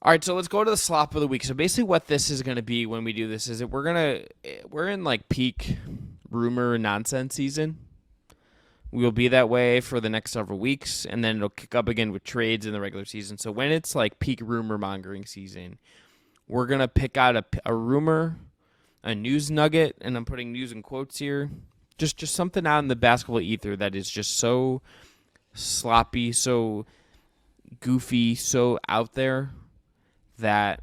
All right, so let's go to the slop of the week. So basically, what this is going to be when we do this is that we're in like peak rumor nonsense season. We will be that way for the next several weeks, and then it'll kick up again with trades in the regular season. So when it's like peak rumor mongering season, we're gonna pick out a rumor, a news nugget, and I'm putting news in quotes here. Just something out in the basketball ether that is just so sloppy, so goofy, so out there that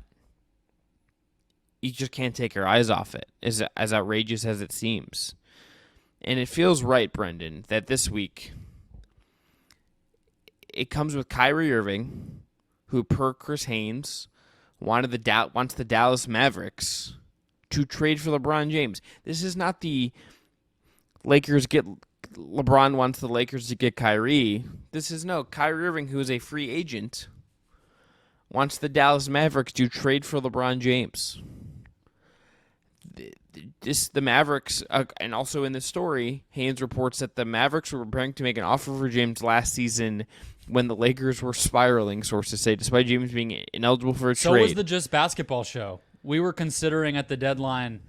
you just can't take your eyes off it, as outrageous as it seems. And it feels right, Brendon, that this week it comes with Kyrie Irving, who, per Chris Haynes, wants the Dallas Mavericks to trade for LeBron James. This is not the LeBron wants the Lakers to get Kyrie. This is Kyrie Irving, who is a free agent, wants the Dallas Mavericks to trade for LeBron James. The Mavericks, and also in this story, Haynes reports that the Mavericks were preparing to make an offer for James last season when the Lakers were spiraling, sources say, despite James being ineligible for a trade. So was the Just Basketball show. We were considering at the deadline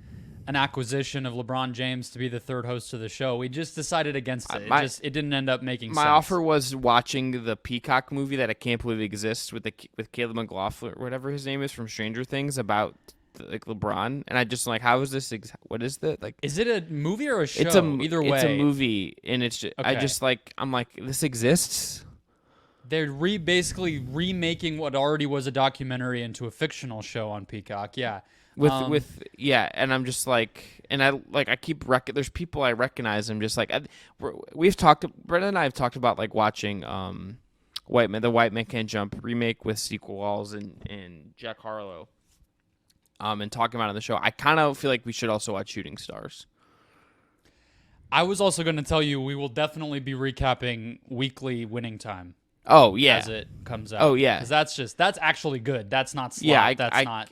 an acquisition of LeBron James to be the third host of the show. We just decided against it. It didn't end up making sense. My offer was watching the Peacock movie that I can't believe exists with Caleb McLaughlin, or whatever his name is, from Stranger Things, about like LeBron, and I just like, how is this? What is that? Like, is it a movie or a show? Either way, it's a movie, and it's just, okay. I'm like, this exists. They're basically remaking what already was a documentary into a fictional show on Peacock. Yeah, and I'm just like, and I keep there's people I recognize. I'm just like, Brendon and I have talked about like watching the White Man Can't Jump remake with sequel walls and Jack Harlow. And talking about it on the show, I kind of feel like we should also watch Shooting Stars. I was also going to tell you we will definitely be recapping weekly Winning Time. Oh yeah, as it comes out. Oh yeah, because that's actually good. That's not slop. Yeah, not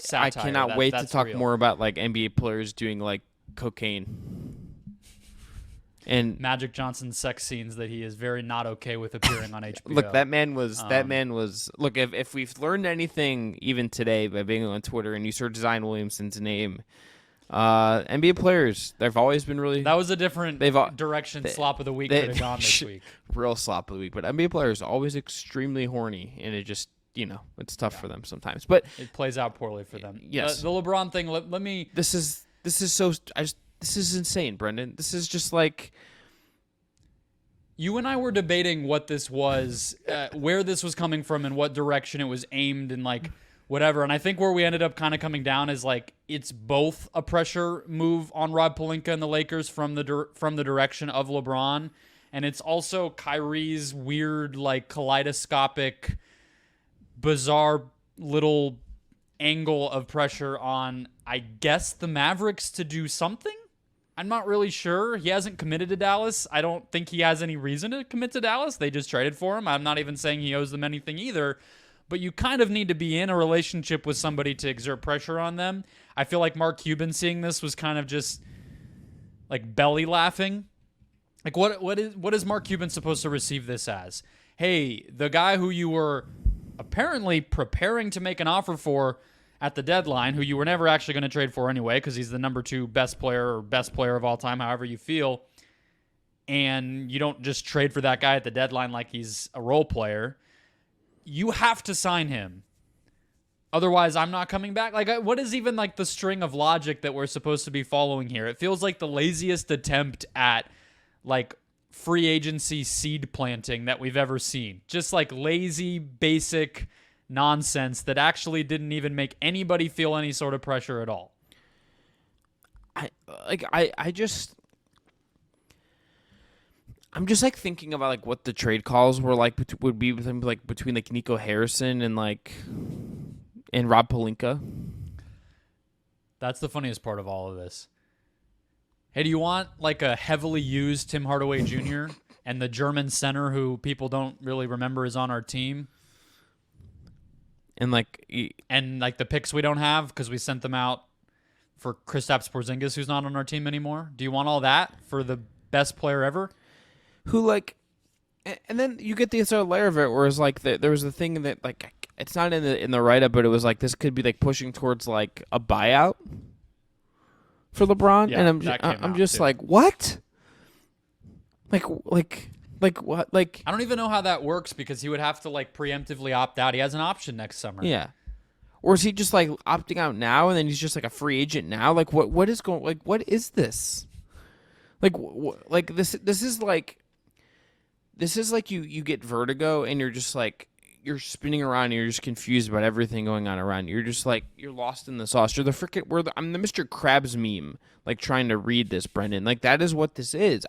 satire. I cannot wait to talk real. more about like NBA players doing like cocaine and Magic Johnson's sex scenes that he is very not okay with appearing on HBO. Look, that man was. Look, if we've learned anything even today by being on Twitter and you search Zion Williamson's name, NBA players, they've always been really. That was a different direction. Slop of the week could have gone this week. Real slop of the week, but NBA players are always extremely horny, and it just it's tough for them sometimes. But it plays out poorly for them. Yes, the LeBron thing. Let me. This is so. This is insane, Brendon. This is just like. You and I were debating what this was, where this was coming from, and what direction it was aimed, and like whatever. And I think where we ended up kind of coming down is like it's both a pressure move on Rob Pelinka and the Lakers from the direction of LeBron, and it's also Kyrie's weird, like kaleidoscopic, bizarre little angle of pressure on, I guess, the Mavericks to do something. I'm not really sure. He hasn't committed to Dallas. I don't think he has any reason to commit to Dallas. They just traded for him. I'm not even saying he owes them anything either. But you kind of need to be in a relationship with somebody to exert pressure on them. I feel like Mark Cuban seeing this was kind of just like belly laughing. Like what is Mark Cuban supposed to receive this as? Hey, the guy who you were apparently preparing to make an offer for at the deadline, who you were never actually going to trade for anyway, because he's the number 2 best player or best player of all time, however you feel, and you don't just trade for that guy at the deadline like he's a role player. You have to sign him. Otherwise, I'm not coming back. Like, what is even like the string of logic that we're supposed to be following here? It feels like the laziest attempt at like free agency seed planting that we've ever seen. Just like lazy, basic nonsense that actually didn't even make anybody feel any sort of pressure at all. I'm just like thinking about like what the trade calls were like would be between like Nico Harrison and Rob Pelinka. That's the funniest part of all of this. Hey, do you want like a heavily used Tim Hardaway Jr. and the German center who people don't really remember is on our team? And the picks we don't have because we sent them out for Kristaps Porzingis, who's not on our team anymore. Do you want all that for the best player ever? Who like And then you get the other layer of it, where it's like there was a thing that like it's not in the write up, but it was like this could be like pushing towards like a buyout for LeBron, Yeah, and that came I'm out, just too. like what? Like what? Like I don't even know how that works because he would have to like preemptively opt out. He has an option next summer. yeah. Or is he just like opting out now, and then he's just like a free agent now? Like what is going? Like what is this? Like like this is like you get vertigo, and you're just like you're spinning around, and you're just confused about everything going on around you. You're just like you're lost in the sauce. You're the freaking I'm the Mr. Krabs meme, like trying to read this, Brendon. Like that is what this is.